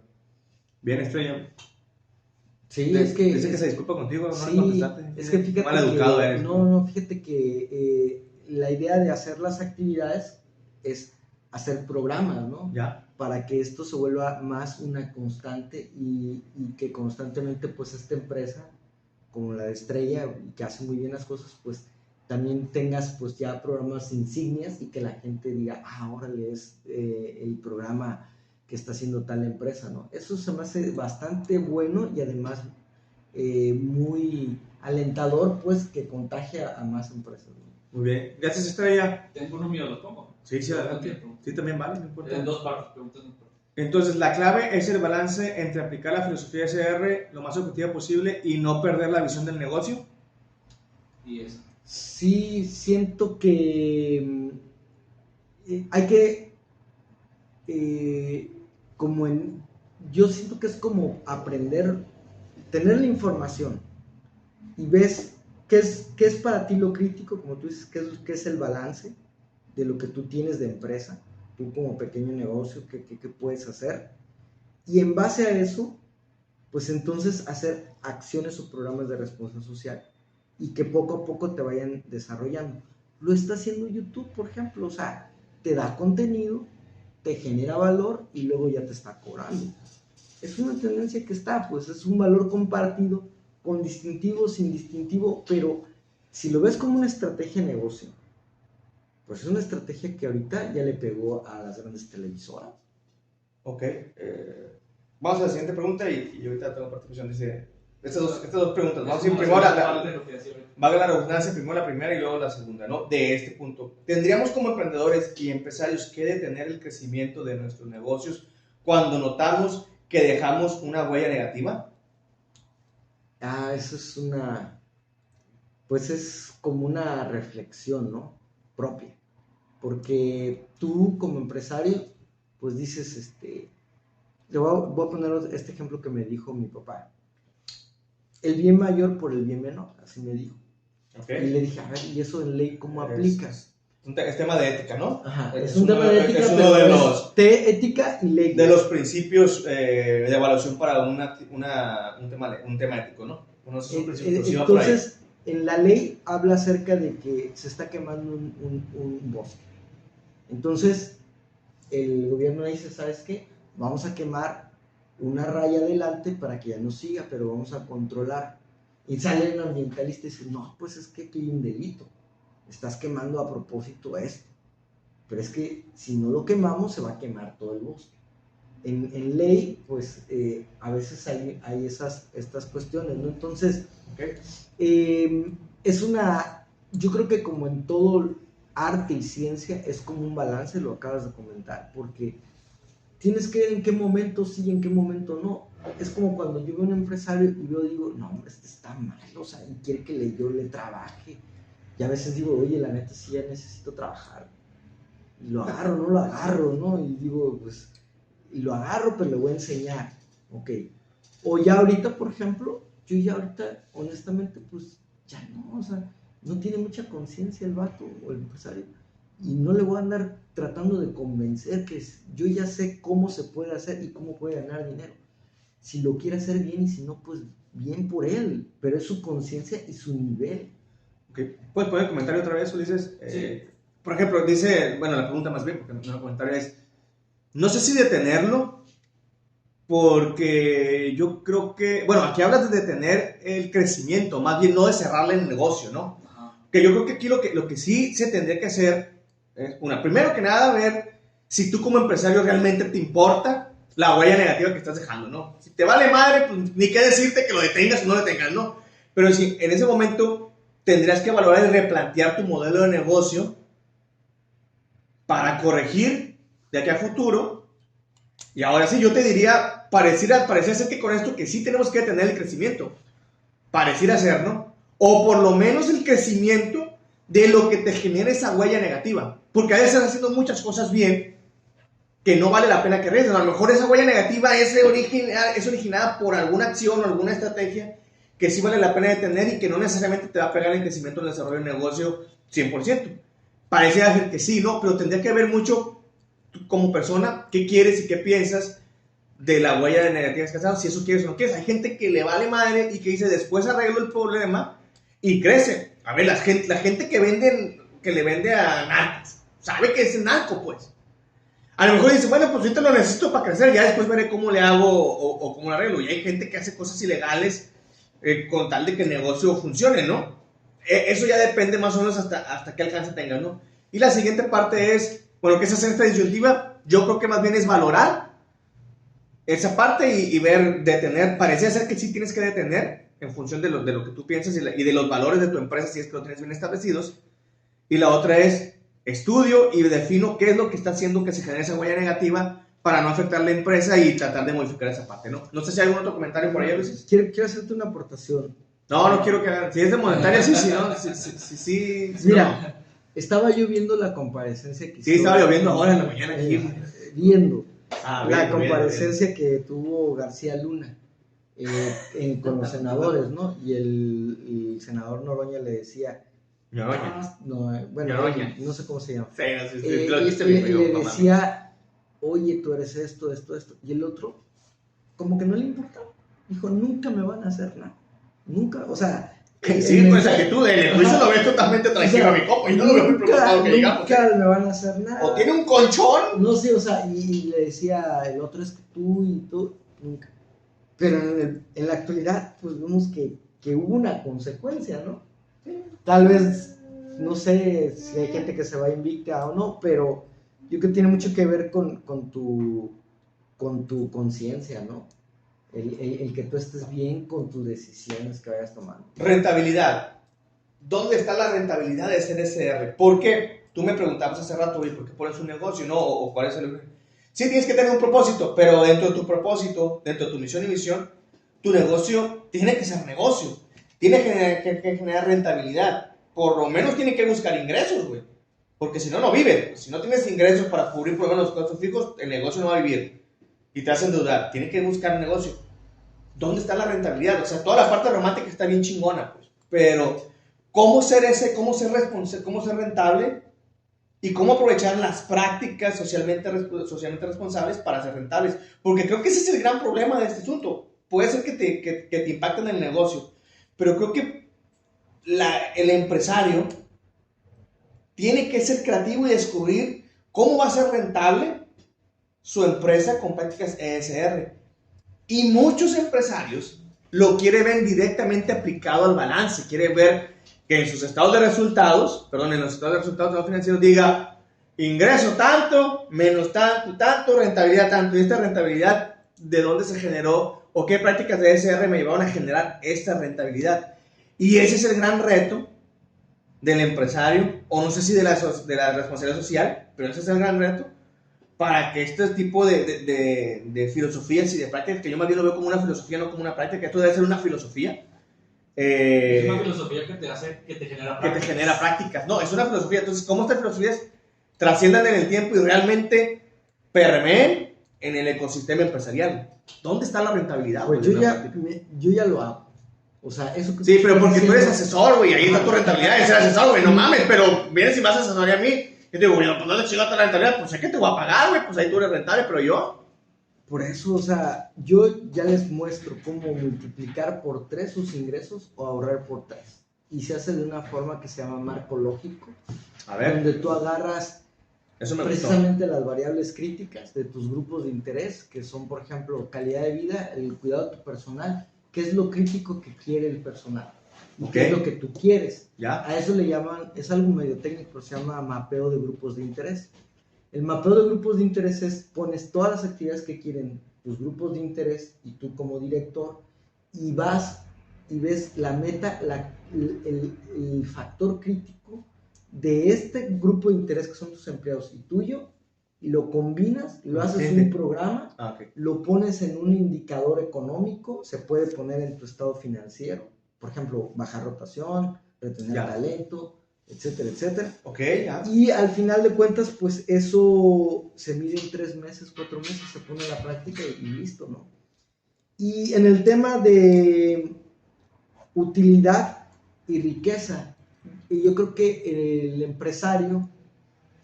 Bien, Estrella. Sí, es que... Dice que se disculpa contigo, no sí, contestaste. es que fíjate mal educado que... eres. No, fíjate que la idea de hacer las actividades es hacer programas, ¿no? Ya. Para que esto se vuelva más una constante y que constantemente pues esta empresa, como la de Estrella, que hace muy bien las cosas, pues también tengas pues ya programas insignias y que la gente diga, órale, es el programa que está haciendo tal empresa, ¿no? Eso se me hace bastante bueno y además muy alentador, pues, que contagia a más empresas, ¿no? Muy bien. Gracias, Estrella. Tengo uno mío, ¿lo pongo? Sí, adelante. Sí, también vale, no importa. En 2 partes, preguntas en 2 partes. Entonces, la clave es el balance entre aplicar la filosofía SR lo más objetiva posible y no perder la visión del negocio. Y eso. Sí, siento que hay que, yo siento que es como aprender, tener la información y ves qué es para ti lo crítico, como tú dices, qué es el balance de lo que tú tienes de empresa, tú como pequeño negocio, qué puedes hacer, y en base a eso, pues entonces hacer acciones o programas de responsabilidad social y que poco a poco te vayan desarrollando. Lo está haciendo YouTube, por ejemplo, o sea, te da contenido, te genera valor y luego ya te está cobrando. Es una tendencia que está, pues es un valor compartido, con distintivo, sin distintivo, pero si lo ves como una estrategia de negocio, pues es una estrategia que ahorita ya le pegó a las grandes televisoras. Ok. Vamos a la siguiente pregunta y ahorita tengo participación. Dice, estas dos preguntas. Vamos a ir primero valga la redundancia, primero la primera y luego la segunda, ¿no? De este punto. ¿Tendríamos como emprendedores y empresarios que detener el crecimiento de nuestros negocios cuando notamos que dejamos una huella negativa? Eso es pues es como una reflexión, ¿no? Propia. Porque tú como empresario, pues dices, le voy a poner este ejemplo que me dijo mi papá. El bien mayor por el bien menor, así me dijo. Okay. Y le dije, a ver, ¿y eso en ley cómo aplicas? Es tema de ética, ¿no? Ajá, es un tema de ética, es uno de los... ética y ley. De los principios de evaluación para un tema ético, ¿no? Entonces, en la ley habla acerca de que se está quemando un bosque. Entonces, el gobierno dice, ¿sabes qué? Vamos a quemar una raya adelante para que ya no siga, pero vamos a controlar. Y sale un ambientalista y dice, no, pues es que aquí hay un delito. Estás quemando a propósito esto. Pero es que si no lo quemamos, se va a quemar todo el bosque. En ley, pues a veces hay estas cuestiones, ¿no? Entonces, okay. Yo creo que como en todo arte y ciencia, es como un balance, lo acabas de comentar, porque tienes que ver en qué momento sí y en qué momento no. Es como cuando yo veo a un empresario y yo digo, no, hombre, este está mal, o sea, y quiere que yo le trabaje. Y a veces digo, oye, la neta sí ya necesito trabajar. Y lo agarro, no lo agarro, ¿no? Y digo, pues, y lo agarro, pero le voy a enseñar, ok. O ya ahorita, por ejemplo, yo ya ahorita, honestamente, pues, ya no, o sea, no tiene mucha conciencia el vato o el empresario. Y no le voy a andar tratando de convencer que yo ya sé cómo se puede hacer y cómo puede ganar dinero. Si lo quiere hacer bien y si no, pues bien por él, pero es su conciencia y su nivel. Okay. ¿Puedes poner el comentario otra vez, Ulises? Sí. Por ejemplo, dice, bueno, la pregunta más bien, porque no el comentario es, no sé si detenerlo, porque yo creo que, bueno, aquí hablas de detener el crecimiento, más bien no de cerrarle el negocio, ¿no? Ajá. Que yo creo que aquí lo que sí se tendría que hacer es, primero que nada, ver si tú como empresario realmente te importa la huella negativa que estás dejando, ¿no? Si te vale madre, pues ni qué decirte que lo detengas o no lo detengas, ¿no? Pero si en ese momento tendrías que valorar y replantear tu modelo de negocio para corregir de aquí a futuro. Y ahora sí, yo te diría, pareciera ser que con esto que sí tenemos que detener el crecimiento. Pareciera ser, ¿no? O por lo menos el crecimiento de lo que te genera esa huella negativa. Porque a veces estás haciendo muchas cosas bien que no vale la pena que arriesgues. A lo mejor esa huella negativa es originada por alguna acción o alguna estrategia que sí vale la pena detener y que no necesariamente te va a pegar el crecimiento en el desarrollo del negocio 100%. Pareciera ser que sí, ¿no? Pero tendría que ver mucho tú como persona, qué quieres y qué piensas de la huella negativa que has dado, si eso quieres o no quieres. Hay gente que le vale madre y que dice, después arreglo el problema y crece. A ver, la gente que le vende a narcos, sabe que es narco, pues. A lo mejor dice, bueno, pues ahorita lo necesito para crecer, ya después veré cómo le hago o cómo lo arreglo. Y hay gente que hace cosas ilegales con tal de que el negocio funcione, ¿no? Eso ya depende más o menos hasta qué alcance tengas, ¿no? Y la siguiente parte es, bueno, ¿qué es hacer esta disyuntiva? Yo creo que más bien es valorar esa parte y ver, detener. Parecía ser que sí tienes que detener en función de lo que tú piensas y de los valores de tu empresa, si es que lo tienes bien establecidos. Y la otra es estudio y defino qué es lo que está haciendo que se genere esa huella negativa para no afectar la empresa y tratar de modificar esa parte, ¿no? No sé si hay algún otro comentario por ahí, Luis. Quiero hacerte una aportación. No quiero que hagan. Si es de monetaria, sí, ¿no? Sí. Mira, No. estaba yo viendo la comparecencia que Sí, estaba lloviendo ahora en la mañana aquí. viendo Ah, la bien, comparecencia que tuvo García Luna con los senadores, ¿no? Y el senador Noroña le decía, Noroña. Noroña, no sé cómo se llama. Sí, lo dijiste bien, le decía, oye, tú eres esto. Y el otro, como que no le importaba. Dijo, nunca me van a hacer nada. Nunca, o sea. Sí, pues actitud, el juicio lo ves totalmente tranquilo, a mi copo, y no lo veo muy preocupado que digamos. Nunca me van a hacer nada. O tiene un colchón. No sé, o sea, y le decía, el otro es que tú y tú, nunca. Pero en la actualidad, pues vemos que hubo una consecuencia, ¿no? Tal vez, no sé si hay gente que se va invicta o no, pero yo creo que tiene mucho que ver con tu conciencia, ¿no? El que tú estés bien con tus decisiones que vayas tomando. Rentabilidad. ¿Dónde está la rentabilidad de ser SR? ¿Por qué? Tú me preguntabas hace rato, ¿por qué pones un negocio? ¿No? ¿O cuál es el...? Sí, tienes que tener un propósito, pero dentro de tu propósito, dentro de tu misión y visión, tu negocio tiene que ser negocio. Tiene que generar rentabilidad. Por lo menos tiene que buscar ingresos, güey. Porque si no, no vive. Si no tienes ingresos para cubrir por lo menos los costos fijos, el negocio no va a vivir. Y te hacen dudar. Tiene que buscar un negocio. ¿Dónde está la rentabilidad? O sea, toda la parte romántica está bien chingona, pues. Pero, ¿cómo ser rentable? Y cómo aprovechar las prácticas socialmente responsables para ser rentables. Porque creo que ese es el gran problema de este asunto. Puede ser que te impacten en el negocio, pero creo que el empresario tiene que ser creativo y descubrir cómo va a ser rentable su empresa con prácticas ESR. Y muchos empresarios lo quieren ver directamente aplicado al balance. Quieren ver que en sus estados de resultados, en los estados de resultados financieros diga ingreso tanto, menos tanto, rentabilidad tanto. Y esta rentabilidad, ¿de dónde se generó? ¿O qué prácticas de ESR me llevaron a generar esta rentabilidad? Y ese es el gran reto del empresario, o no sé si de la responsabilidad social, pero ese es el gran reto para que este tipo de filosofías y de prácticas, que yo más bien lo veo como una filosofía, no como una práctica, esto debe ser una filosofía. Es una filosofía que te genera prácticas. Que te genera prácticas. No, es una filosofía. Entonces, ¿cómo estas filosofías trasciendan en el tiempo y realmente permeen en el ecosistema empresarial? ¿Dónde está la rentabilidad? Pues yo ya lo hago. O sea, eso que sí, pero porque tú eres asesor, güey, ahí está tu rentabilidad de ser asesor, güey, no mames, pero vienes y me haces asesoría a mí. Y te digo, güey, pues no te chingaste la rentabilidad, pues sé que te voy a pagar, güey, pues ahí tú eres rentable, pero yo. Por eso, o sea, yo ya les muestro cómo multiplicar por 3 sus ingresos o ahorrar por 3. Y se hace de una forma que se llama marco lógico. A ver. Donde tú agarras eso me precisamente las variables críticas de tus grupos de interés, que son, por ejemplo, calidad de vida, el cuidado de tu personal, qué es lo crítico que quiere el personal. Y qué es lo que tú quieres. ¿Ya? A eso le llaman, es algo medio técnico, pero se llama mapeo de grupos de interés. El mapeo de grupos de interés es, pones todas las actividades que quieren tus grupos de interés y tú como director, y vas y ves la meta, el factor crítico de este grupo de interés que son tus empleados y tuyo, y lo combinas, lo haces un programa, lo pones en un indicador económico, se puede poner en tu estado financiero, por ejemplo, bajar rotación, retener talento, etcétera, etcétera. Y al final de cuentas, pues eso se mide en 3 meses, 4 meses, se pone en la práctica y listo, ¿no? Y en el tema de utilidad y riqueza, yo creo que el empresario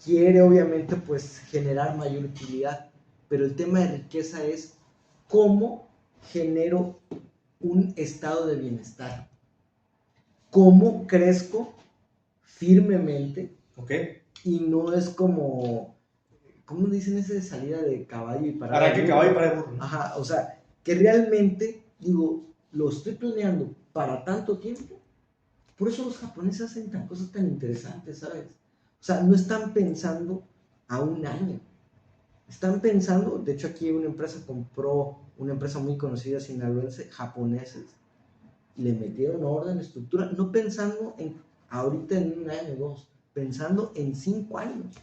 quiere obviamente pues generar mayor utilidad, pero el tema de riqueza es cómo genero un estado de bienestar, cómo crezco firmemente, y no es como, ¿cómo dicen ese de salida de caballo y para para que caballo y para burro? Ajá, o sea, que realmente, digo, lo estoy planeando para tanto tiempo. Por eso los japoneses hacen cosas tan interesantes, ¿sabes? O sea, no están pensando a un año. Están pensando, de hecho aquí una empresa compró, una empresa muy conocida sinaloense, japoneses. y le metieron orden, estructura, no pensando ahorita en un año, 2, pensando en 5 años,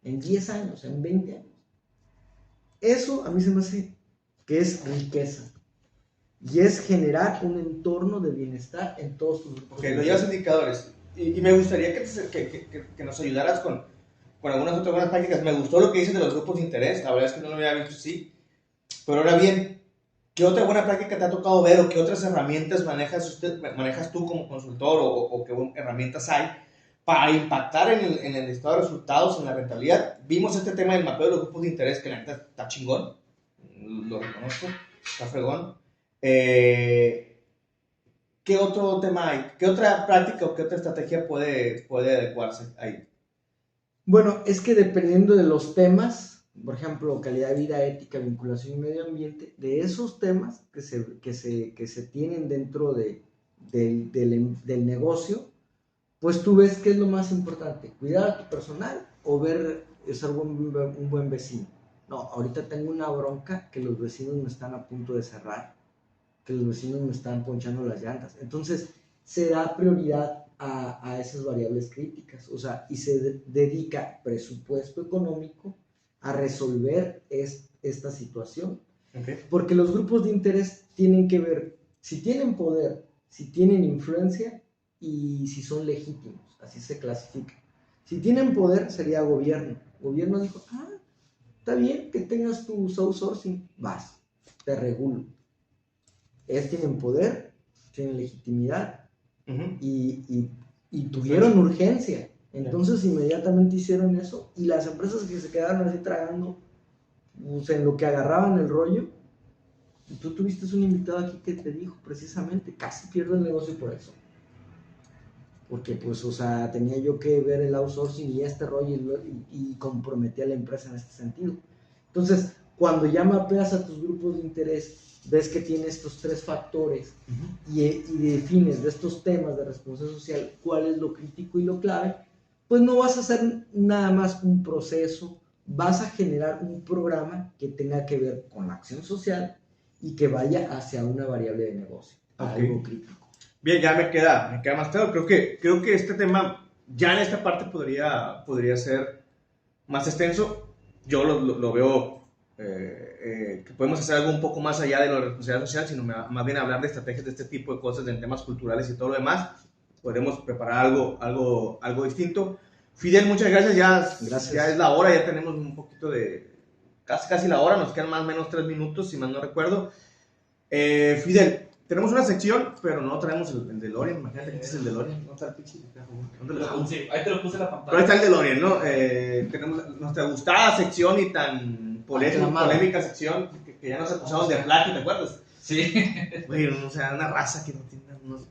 en 10 años, en 20 años. Eso a mí se me hace que es riqueza. Y es generar un entorno de bienestar en todos tus grupos. Ok, lo llevas indicadores. Y me gustaría que nos ayudaras con algunas otras buenas prácticas. Me gustó lo que dices de los grupos de interés. La verdad es que no lo había visto así. Pero ahora bien, ¿qué otra buena práctica te ha tocado ver o qué otras herramientas manejas tú como consultor o qué herramientas hay para impactar en el estado de resultados, en la rentabilidad? Vimos este tema del mapeo de los grupos de interés, que la neta está chingón. Lo reconozco, está fregón. ¿Qué otro tema hay? ¿Qué otra práctica o qué otra estrategia puede adecuarse ahí? Bueno, es que dependiendo de los temas, por ejemplo, calidad de vida, ética, vinculación y medio ambiente, de esos temas que se tienen dentro del negocio, pues tú ves qué es lo más importante, cuidar a tu personal o ser un buen vecino. No, ahorita tengo una bronca que los vecinos me están a punto de cerrar, que los vecinos me están ponchando las llantas. Entonces, se da prioridad a esas variables críticas, o sea, y se dedica presupuesto económico a resolver esta situación. Okay. Porque los grupos de interés tienen que ver si tienen poder, si tienen influencia y si son legítimos, así se clasifica. Si tienen poder, sería gobierno. Gobierno dijo, está bien que tengas tu outsourcing, vas, te regulo. Ellos tienen poder, tienen legitimidad y tuvieron urgencia. Entonces inmediatamente hicieron eso y las empresas que se quedaron así tragando, pues, en lo que agarraban el rollo. Y tú tuviste un invitado aquí que te dijo precisamente, casi pierdo el negocio por eso. Porque pues, o sea, tenía yo que ver el outsourcing y este rollo y comprometí a la empresa en este sentido. Entonces, cuando ya mapeas a tus grupos de interés, ves que tiene estos 3 factores y defines de estos temas de responsabilidad social cuál es lo crítico y lo clave, pues no vas a hacer nada más un proceso, vas a generar un programa que tenga que ver con la acción social y que vaya hacia una variable de negocio, algo crítico. Bien, ya me queda más claro. Creo que este tema ya en esta parte podría ser más extenso. Yo lo veo que podemos hacer algo un poco más allá de la responsabilidad social, sino más bien hablar de estrategias de este tipo de cosas, en temas culturales y todo lo demás. Podremos preparar algo distinto. Fidel, muchas gracias. Ya es la hora, ya tenemos un poquito de... Casi la hora, nos quedan más o menos 3 minutos, si mal no recuerdo. Fidel, tenemos una sección, pero no traemos el DeLorean. Imagínate que es el DeLorean. ¿Dónde está el pinche? ¿Dónde lo dejamos? Sí, ahí te lo puse en la pantalla. Pero ahí está el DeLorean, ¿no? Tenemos nuestra gustada sección y tan polémica sección que ya nos acusaron de plagio, ¿te acuerdas? Sí. Güey, o sea, una raza que no tiene...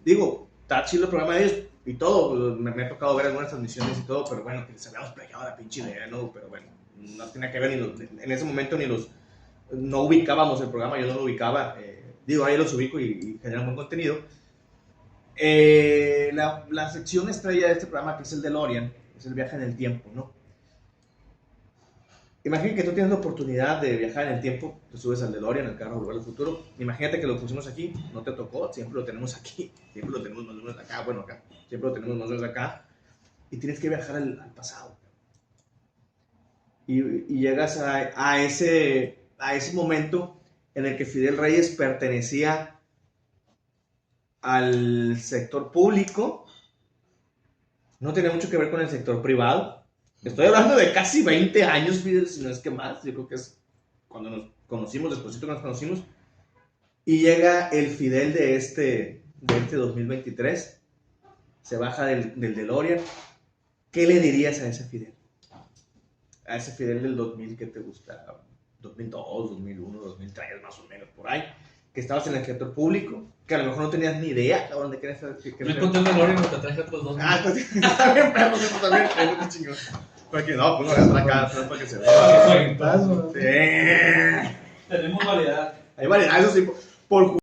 Digo, está chido el programa de ellos y todo. Me ha tocado ver algunas transmisiones y todo, pero bueno, que les habíamos plagiado la pinche idea, ¿no? Pero bueno, no tenía que ver en ese momento no ubicábamos el programa, yo no lo ubicaba. Digo, ahí los ubico y generan buen contenido. La sección estrella de este programa, que es el DeLorean, es el viaje en el tiempo, ¿no? Imagínate que tú tienes la oportunidad de viajar en el tiempo, te subes al DeLorean, el carro Volver al Futuro. Imagínate que lo pusimos aquí, no te tocó, siempre lo tenemos aquí, siempre lo tenemos más o menos acá, bueno, acá, siempre lo tenemos más o menos acá, y tienes que viajar al pasado. Y llegas a ese momento en el que Fidel Reyes pertenecía al sector público, no tenía mucho que ver con el sector privado. Estoy hablando de casi 20 años, Fidel, si no es que más. Yo creo que es cuando nos conocimos, despuésito que nos conocimos. Y llega el Fidel de este 2023, se baja del DeLorean. ¿Qué le dirías a ese Fidel? A ese Fidel del 2000 que te gusta, 2002, 2001, 2003, más o menos, por ahí, que estabas en el sector público, que a lo mejor no tenías ni idea, cabrón, de qué era. Me encontré el DeLorean y te traje otros 2. Está bien, perro, eso también, es chingón. Porque no, pues no voy a estar acá, para que se vea. Tenemos variedad. Hay variedad, eso sí, por